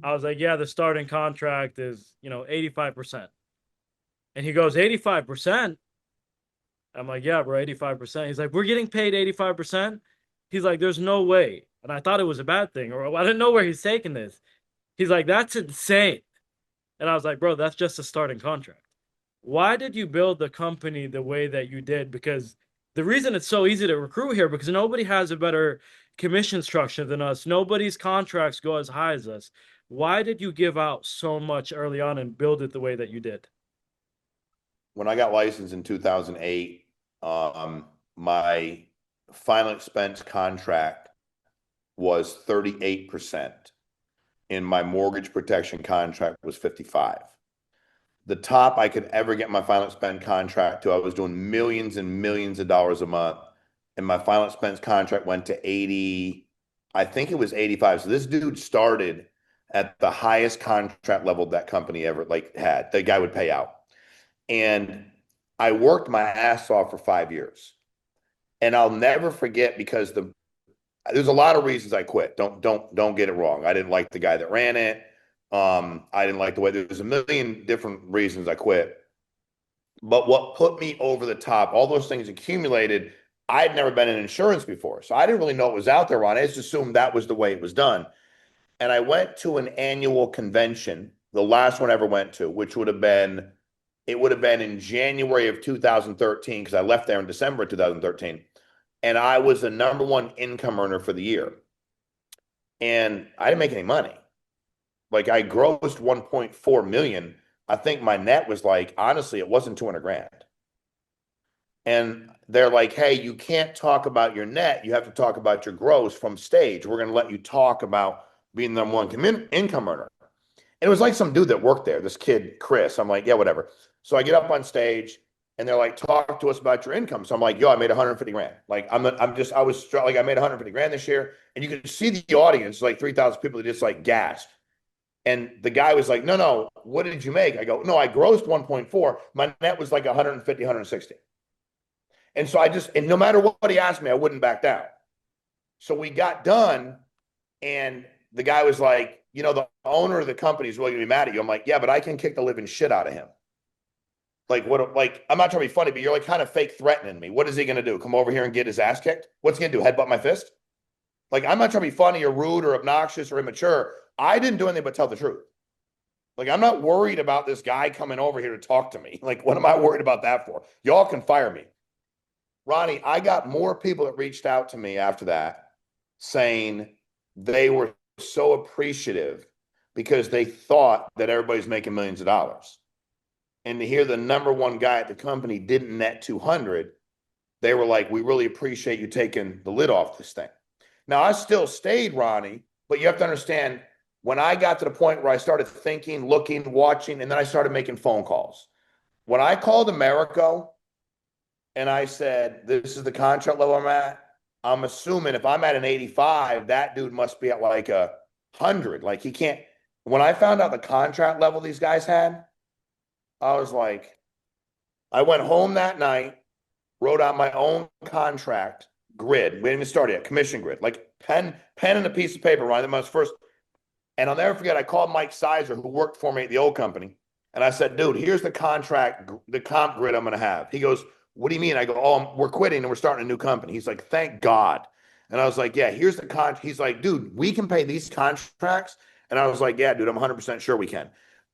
I was like, yeah, the starting contract is, 85%. And he goes, 85%. I'm like, yeah, bro, 85%. He's like, we're getting paid 85%. He's like, there's no way. And I thought it was a bad thing, or I didn't know where he's taking this. He's like, that's insane. And I was like, bro, that's just a starting contract. Why did you build the company the way that you did? Because the reason it's so easy to recruit here, because nobody has a better commission structure than us. Nobody's contracts go as high as us. Why did you give out so much early on and build it the way that you did? When I got licensed in 2008, my final expense contract was 38%, and my mortgage protection contract was 55. The top I could ever get my final expense contract to, I was doing millions and millions of dollars a month, and my final expense contract went to 80. I think it was 85. So this dude started at the highest contract level that company ever had. The guy would pay out. And I worked my ass off for 5 years. And I'll never forget, because there's a lot of reasons I quit. Don't get it wrong. I didn't like the guy that ran it. I didn't like the way, there's a million different reasons I quit. But what put me over the top, all those things accumulated, I had never been in insurance before. So I didn't really know what was out there, Ron. I just assumed that was the way it was done. And I went to an annual convention, the last one I ever went to, which would have been in January of 2013, because I left there in December of 2013. And I was the #1 income earner for the year. And I didn't make any money. Like, I grossed 1.4 million. I think my net was, like, honestly, it wasn't 200 grand. And they're like, hey, you can't talk about your net. You have to talk about your gross from stage. We're going to let you talk about being the #1 income earner. And it was like some dude that worked there, this kid, Chris. I'm like, yeah, whatever. So I get up on stage and they're like, talk to us about your income. So I'm like, yo, I made 150 grand. Like, I made 150 grand this year. And you could see the audience, like 3,000 people that just like gasped. And the guy was like, no, what did you make? I go, no, I grossed 1.4. My net was like 150, 160. And so and no matter what he asked me, I wouldn't back down. So we got done, and the guy was like, the owner of the company is really gonna be mad at you. I'm like, yeah, but I can kick the living shit out of him. Like, what? Like, I'm not trying to be funny, but you're like kind of fake threatening me. What is he gonna do? Come over here and get his ass kicked? What's he gonna do? Headbutt my fist? Like, I'm not trying to be funny or rude or obnoxious or immature. I didn't do anything but tell the truth. Like, I'm not worried about this guy coming over here to talk to me. Like, what am I worried about that for? Y'all can fire me. Ronnie, I got more people that reached out to me after that saying they were so appreciative because they thought that everybody's making millions of dollars. And to hear the #1 guy at the company didn't net 200, they were like, we really appreciate you taking the lid off this thing. Now, I still stayed, Ronnie, but you have to understand, when I got to the point where I started thinking, looking, watching, and then I started making phone calls. When I called Americo and I said, this is the contract level I'm at, I'm assuming if I'm at an 85, that dude must be at like 100. Like, he can't. When I found out the contract level these guys had, I was like, I went home that night, wrote out my own contract grid. We didn't even start yet, commission grid, like pen and a piece of paper, right? That was first. And I'll never forget, I called Mike Sizer, who worked for me at the old company. And I said, dude, here's the contract, the comp grid I'm going to have. He goes, what do you mean? I go, oh, we're quitting and we're starting a new company. He's like, thank God. And I was like, yeah, here's the contract. He's like, dude, we can pay these contracts. And I was like, yeah, dude, I'm 100% sure we can.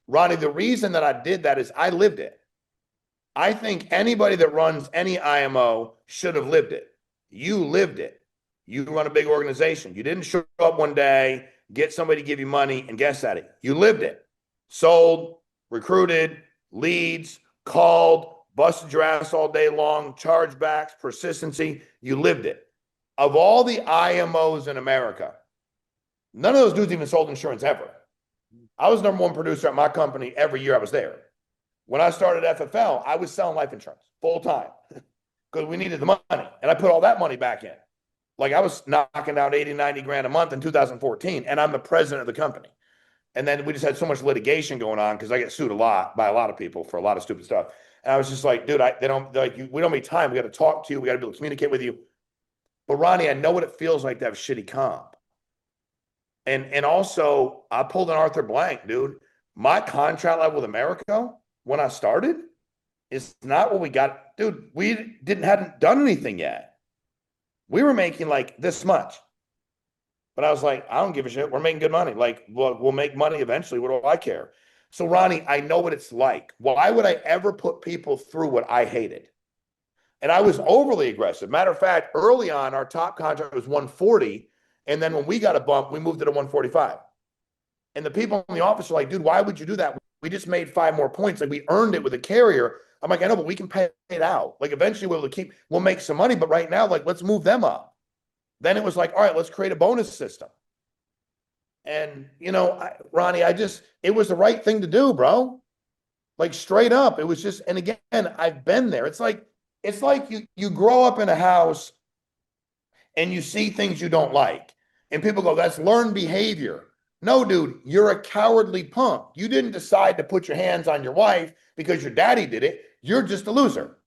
Ronnie, the reason that I did that is I lived it. I think anybody that runs any IMO should have lived it. You lived it. You run a big organization. You didn't show up one day, get somebody to give you money and guess at it. You lived it. Sold, recruited, leads, called, busted your ass all day long, chargebacks, persistency. You lived it. Of all the IMOs in America, None of those dudes even sold insurance ever. I was number one producer at my company every year I was there. When I started FFL, I was selling life insurance full time because we needed the money. And I put all that money back in. Like I was knocking down 80, 90 grand a month in 2014, and I'm the president of the company. And then we just had so much litigation going on because I get sued a lot by a lot of people for a lot of stupid stuff. And I was just like, dude, we don't have any time. We got to talk to you. We got to be able to communicate with you. But Ronnie, I know what it feels like to have shitty comp. And also, I pulled an Arthur Blank, dude. My contract level with America when I started is not what we got. Dude, we hadn't done anything yet. We were making like this much. But I was like, I don't give a shit. We're making good money. Like, we'll make money eventually. What do I care? So, Ronnie, I know what it's like. Why would I ever put people through what I hated? And I was overly aggressive. Matter of fact, early on, our top contract was 140. And then when we got a bump, we moved it to 145. And the people in the office are like, dude, why would you do that? We just made 5 more points. Like we earned it with a carrier. I'm like, I know, but we can pay it out. Like eventually we'll make some money. But right now, like, let's move them up. Then it was like, all right, let's create a bonus system. And, Ronnie, it was the right thing to do, bro. Like straight up. It was just, and again, I've been there. It's like you grow up in a house and you see things you don't like. And people go, that's learned behavior. No, dude, you're a cowardly punk. You didn't decide to put your hands on your wife because your daddy did it. You're just a loser.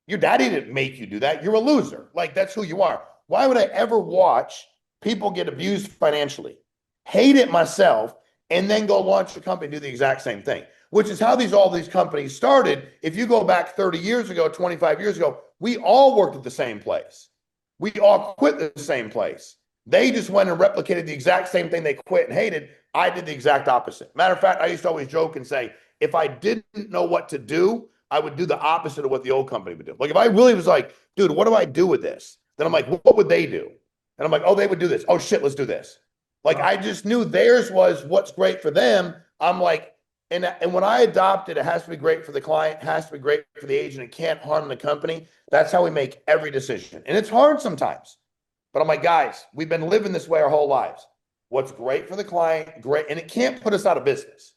Your daddy didn't make you do that. You're a loser. Like, that's who you are. Why would I ever watch people get abused financially, hate it myself, and then go launch a company and do the exact same thing? Which is how all these companies started. If you go back 30 years ago, 25 years ago, we all worked at the same place. We all quit the same place. They just went and replicated the exact same thing they quit and hated. I did the exact opposite. Matter of fact, I used to always joke and say, if I didn't know what to do, I would do the opposite of what the old company would do. Like if I really was like, dude, what do I do with this? Then I'm like, what would they do? And I'm like, oh, they would do this. Oh shit, let's do this. Like I just knew theirs was what's great for them. I'm like, and when I adopt it, it has to be great for the client, it has to be great for the agent. It can't harm the company. That's how we make every decision. And it's hard sometimes. But I'm like, guys, we've been living this way our whole lives. What's great for the client, great. And it can't put us out of business.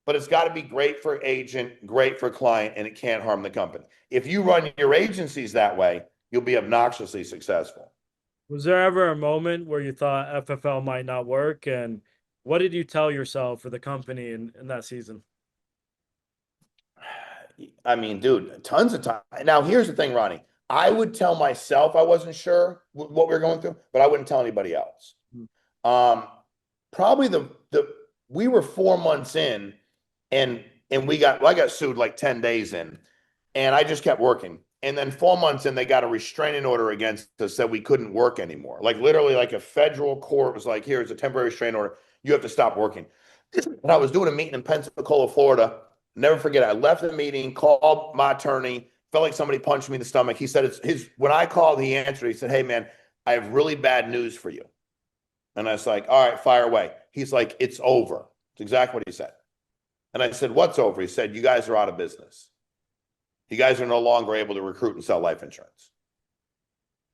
But it's got to be great for agent, great for client, and it can't harm the company. If you run your agencies that way, you'll be obnoxiously successful. Was there ever a moment where you thought FFL might not work? And what did you tell yourself for the company in that season? I mean, dude, tons of time. Now, here's the thing, Ronnie. I would tell myself I wasn't sure what we were going through, but I wouldn't tell anybody else. Probably we were 4 months in and I got sued like 10 days in and I just kept working. And then 4 months in, they got a restraining order against us that we couldn't work anymore. Like literally like a federal court was like, here's a temporary restraining order. You have to stop working. And I was doing a meeting in Pensacola, Florida. Never forget it. I left the meeting, called my attorney, felt like somebody punched me in the stomach. He said, when I called, he answered. He said, hey, man, I have really bad news for you. And I was like, all right, fire away. He's like, it's over. It's exactly what he said. And I said, what's over? He said, you guys are out of business. You guys are no longer able to recruit and sell life insurance.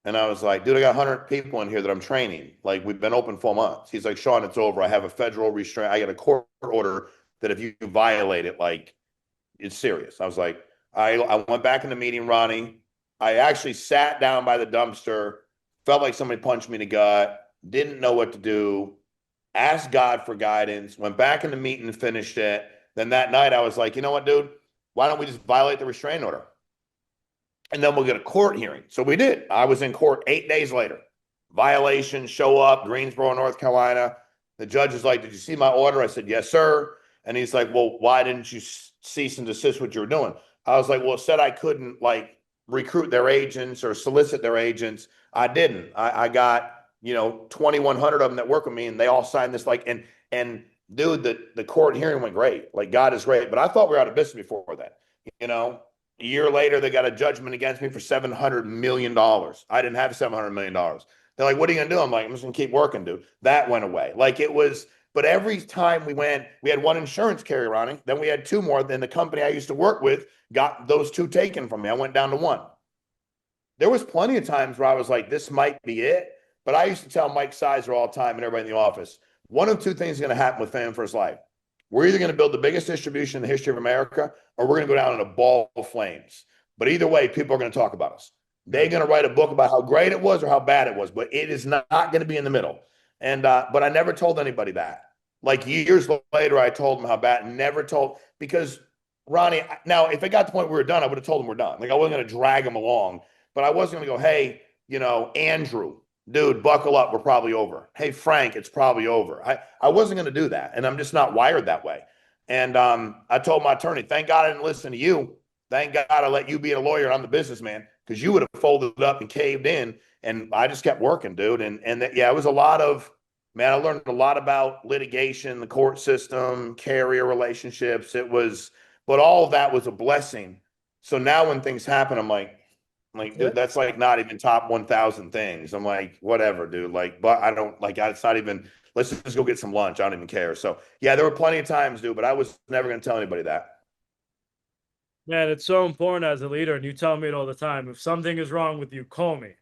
And I was like, dude, I got 100 people in here that I'm training. Like, we've been open 4 months. He's like, Shawn, it's over. I have a federal restraint. I got a court order that if you violate it, like, it's serious. I was like, I went back in the meeting, Ronnie. I actually sat down by the dumpster, felt like somebody punched me in the gut, didn't know what to do, asked God for guidance, went back in the meeting and finished it. Then that night I was like, you know what, dude? Why don't we just violate the restraining order? And then we'll get a court hearing. So we did. I was in court 8 days later. Violation, show up, Greensboro, North Carolina. The judge is like, did you see my order? I said, yes, sir. And he's like, well, why didn't you cease and desist what you were doing? I was like, well, it said I couldn't like recruit their agents or solicit their agents. I didn't. I got, 2,100 of them that work with me and they all signed this like, and dude, the court hearing went great. Like God is great. But I thought we were out of business before that. A year later, they got a judgment against me for $700 million. I didn't have $700 million. They're like, what are you going to do? I'm like, I'm just going to keep working, dude. That went away. Like it was, but every time we had one insurance carrier, Ronnie. Then we had two more. Then the company I used to work with got those two taken from me. I went down to one. There was plenty of times where I was like, this might be it. But I used to tell Mike Sizer all the time and everybody in the office, one of two things is going to happen with Family First Life. We're either going to build the biggest distribution in the history of America, or we're going to go down in a ball of flames. But either way, people are going to talk about us. They're going to write a book about how great it was or how bad it was, but it is not going to be in the middle. And but I never told anybody that. Like years later, I told them how bad. Never told, because Ronnie. Now, if it got to the point where we were done, I would have told them we're done. Like I wasn't going to drag them along, but I wasn't going to go, hey, Andrew, dude, buckle up. We're probably over. Hey, Frank, it's probably over. I wasn't going to do that, and I'm just not wired that way. And I told my attorney, thank God I didn't listen to you. Thank God I let you be a lawyer and I'm the businessman, because you would have folded up and caved in. And I just kept working, dude. Yeah, it was a lot of, man, I learned a lot about litigation, the court system, carrier relationships. But all of that was a blessing. So now when things happen, I'm like, dude, that's like not even top 1,000 things. I'm like, whatever, dude. Like, but I don't like, it's not even, let's just go get some lunch. I don't even care. So yeah, there were plenty of times, dude, but I was never going to tell anybody that. Man, it's so important as a leader, and you tell me it all the time. If something is wrong with you, call me.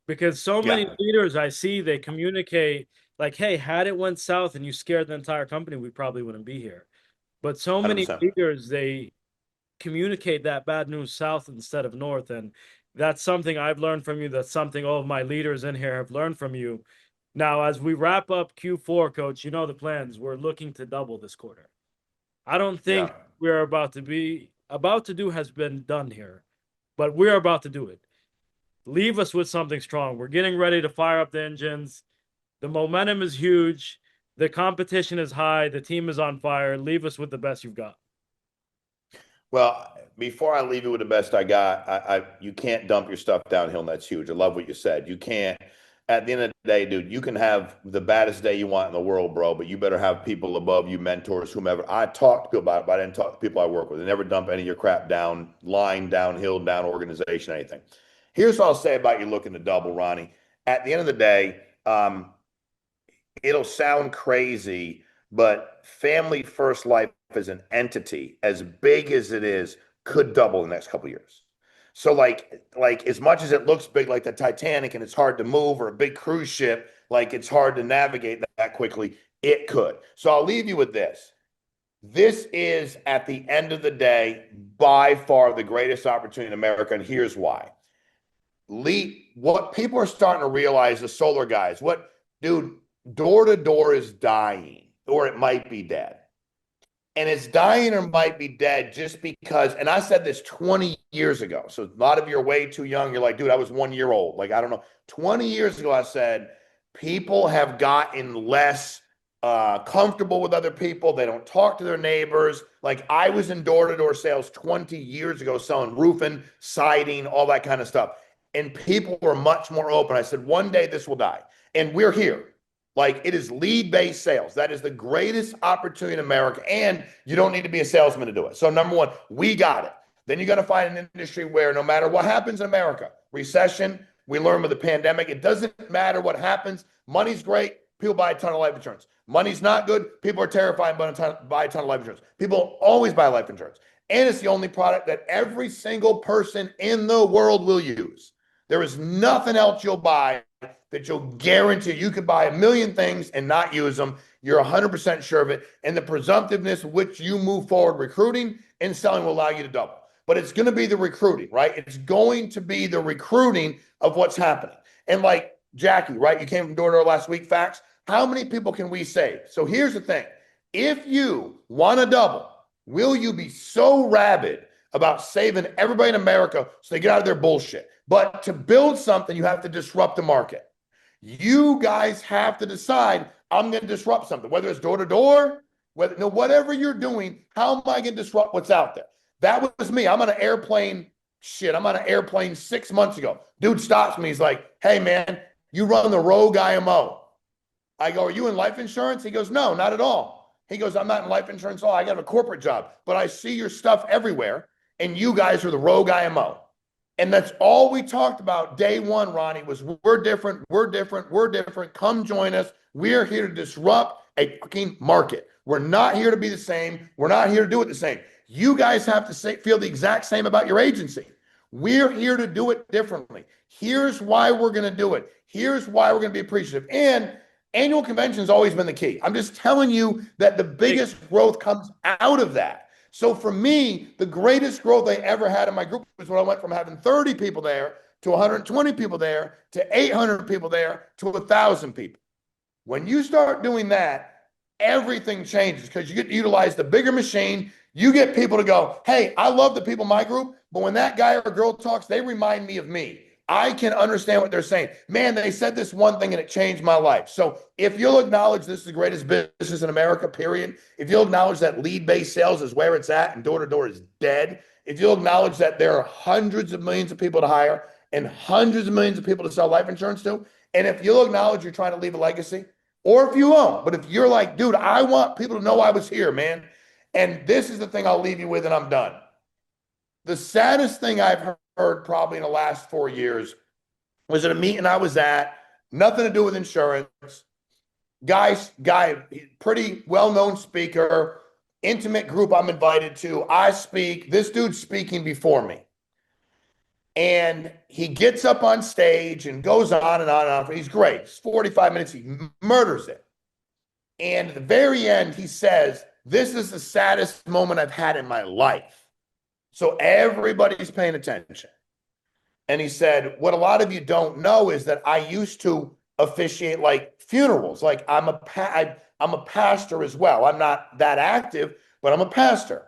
Because so many leaders I see, they communicate like, hey, had it went south and you scared the entire company, we probably wouldn't be here. But so many 100%. leaders, they communicate that bad news south instead of north. And that's something I've learned from you. That's something all of my leaders in here have learned from you. Now, as we wrap up Q4, Coach, you know the plans. We're looking to double this quarter. I don't think we're about to do has been done here, but we're about to do it. Leave us with something strong. We're getting ready to fire up the engines. The momentum is huge. The competition is high. The team is on fire. Leave us with the best you've got. Well, before I leave you with the best I got, you can't dump your stuff downhill, and that's huge. I love what you said. You can't. At the end of the day, dude, you can have the baddest day you want in the world, bro, but you better have people above you, mentors, whomever. I talk to people about it, but I didn't talk to people I work with. I never dump any of your crap down, line, downhill, down organization, anything. Here's what I'll say about you looking to double, Ronnie. At the end of the day, it'll sound crazy, but Family First Life as an entity, as big as it is, could double in the next couple of years. So like as much as it looks big, like the Titanic, and it's hard to move, or a big cruise ship, like it's hard to navigate that quickly, it could. So I'll leave you with this. This is, at the end of the day, by far the greatest opportunity in America, and here's why. What people are starting to realize, the solar guys, dude, door to door is dying, or it might be dead. And it's dying or might be dead just because, and I said this 20 years ago. So a lot of you are way too young. You're like, dude, I was 1 year old. Like, I don't know. 20 years ago, I said, people have gotten less comfortable with other people. They don't talk to their neighbors. Like, I was in door-to-door sales 20 years ago, selling roofing, siding, all that kind of stuff. And people were much more open. I said, one day this will die. And we're here. Like, it is lead-based sales. That is the greatest opportunity in America, and you don't need to be a salesman to do it. So number one, we got it. Then you got to find an industry where no matter what happens in America, recession, we learned with the pandemic, it doesn't matter what happens. Money's great. People buy a ton of life insurance. Money's not good. People are terrified and buy a ton of life insurance. People always buy life insurance. And it's the only product that every single person in the world will use. There is nothing else you'll buy that you'll guarantee. You could buy a million things and not use them. You're 100% sure of it. And the presumptiveness with which you move forward recruiting and selling will allow you to double. But it's going to be the recruiting, right? It's going to be the recruiting of what's happening. And like Jackie, right? You came from door-to-door last week, facts. How many people can we save? So here's the thing. If you want to double, will you be so rabid about saving everybody in America so they get out of their bullshit? But to build something, you have to disrupt the market. You guys have to decide, I'm going to disrupt something, whether it's door to door, whatever you're doing, how am I going to disrupt what's out there? That was me. I'm on an airplane. I'm on an airplane 6 months ago. Dude stops me. He's like, hey, man, you run the Rogue IMO. I go, are you in life insurance? He goes, no, not at all. He goes, I'm not in life insurance at all. I got a corporate job, but I see your stuff everywhere, and you guys are the Rogue IMO. And that's all we talked about day one, Ronnie, was we're different, we're different, we're different. Come join us. We're here to disrupt a fucking market. We're not here to be the same. We're not here to do it the same. You guys have to feel the exact same about your agency. We're here to do it differently. Here's why we're going to do it. Here's why we're going to be appreciative. And Annual convention's always been the key. I'm just telling you that the biggest growth comes out of that. So for me, the greatest growth I ever had in my group was when I went from having 30 people there to 120 people there to 800 people there to 1,000 people. When you start doing that, everything changes because you get to utilize the bigger machine. You get people to go, hey, I love the people in my group, but when that guy or girl talks, they remind me of me. I can understand what they're saying. Man, they said this one thing and it changed my life. So if you'll acknowledge this is the greatest business in America, period. If you'll acknowledge that lead-based sales is where it's at and door-to-door is dead. If you'll acknowledge that there are hundreds of millions of people to hire and hundreds of millions of people to sell life insurance to, and if you'll acknowledge you're trying to leave a legacy, or if you won't, but if you're like, dude, I want people to know I was here, man. And this is the thing I'll leave you with and I'm done. The saddest thing I've heard probably in the last 4 years was at a meeting I was at, nothing to do with insurance. Guy, pretty well-known speaker, intimate group I'm invited to. I speak, this dude's speaking before me. And he gets up on stage and goes on and on and on. He's great. It's 45 minutes. He murders it. And at the very end, he says, this is the saddest moment I've had in my life. So everybody's paying attention. And he said, what a lot of you don't know is that I used to officiate like funerals. Like I'm a pastor as well. I'm not that active, but I'm a pastor.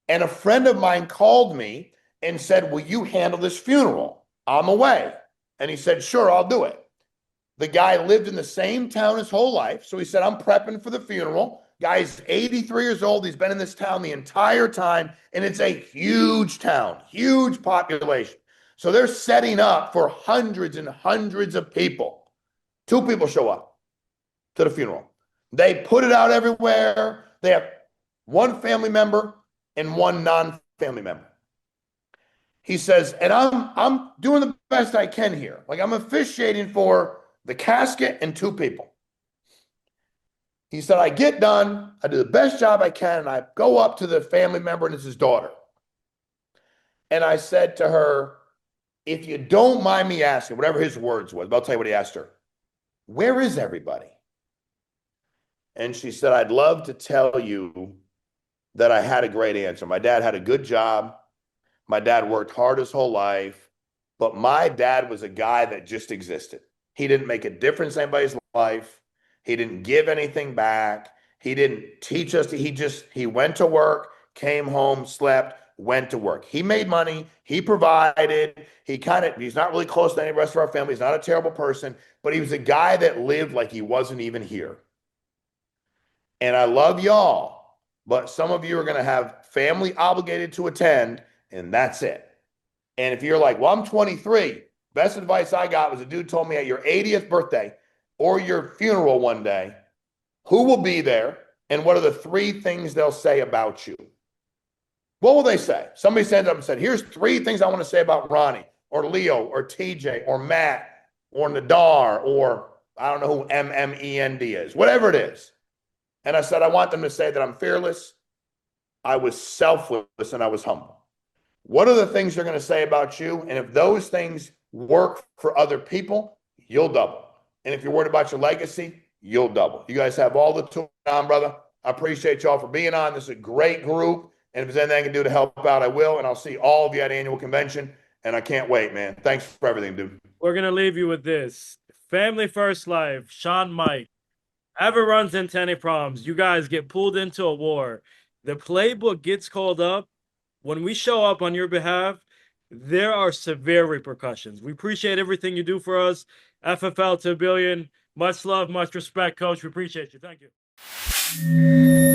And a friend of mine called me and said, will you handle this funeral? I'm away. And he said, sure, I'll do it. The guy lived in the same town his whole life. So he said, I'm prepping for the funeral. Guy's 83 years old. He's been in this town the entire time. And it's a huge town, huge population. So they're setting up for hundreds and hundreds of people. 2 people show up to the funeral. They put it out everywhere. They have 1 family member and 1 non-family member. He says, and I'm doing the best I can here. Like I'm officiating for the casket and 2 people. He said, I get done, I do the best job I can, and I go up to the family member, and it's his daughter. And I said to her, if you don't mind me asking, whatever his words was, but I'll tell you what he asked her, where is everybody? And she said, I'd love to tell you that I had a great answer. My dad had a good job. My dad worked hard his whole life, but my dad was a guy that just existed. He didn't make a difference in anybody's life. He didn't give anything back. He didn't teach us. He went to work, came home, slept, went to work. He made money. He provided. He's not really close to any of the rest of our family. He's not a terrible person, but he was a guy that lived like he wasn't even here. And I love y'all, but some of you are going to have family obligated to attend, and that's it. And if you're like, well, I'm 23, best advice I got was a dude told me at your 80th birthday or your funeral one day, who will be there and what are the 3 things they'll say about you? What will they say? Somebody stands up and said, here's 3 things I want to say about Ronnie or Leo or TJ or Matt or Nadar or I don't know who MMEND is, whatever it is. And I said, I want them to say that I'm fearless, I was selfless, and I was humble. What are the things they're going to say about you? And if those things work for other people, you'll double. And if you're worried about your legacy, you'll double. You guys have all the tools on, brother. I appreciate y'all for being on. This is a great group. And if there's anything I can do to help out, I will. And I'll see all of you at annual convention. And I can't wait, man. Thanks for everything, dude. We're going to leave you with this. Family First Life, Shawn Meaike. Ever runs into any problems, you guys get pulled into a war. The playbook gets called up. When we show up on your behalf, there are severe repercussions. We appreciate everything you do for us. FFL to a billion. Much love, much respect, Coach. We appreciate you. Thank you.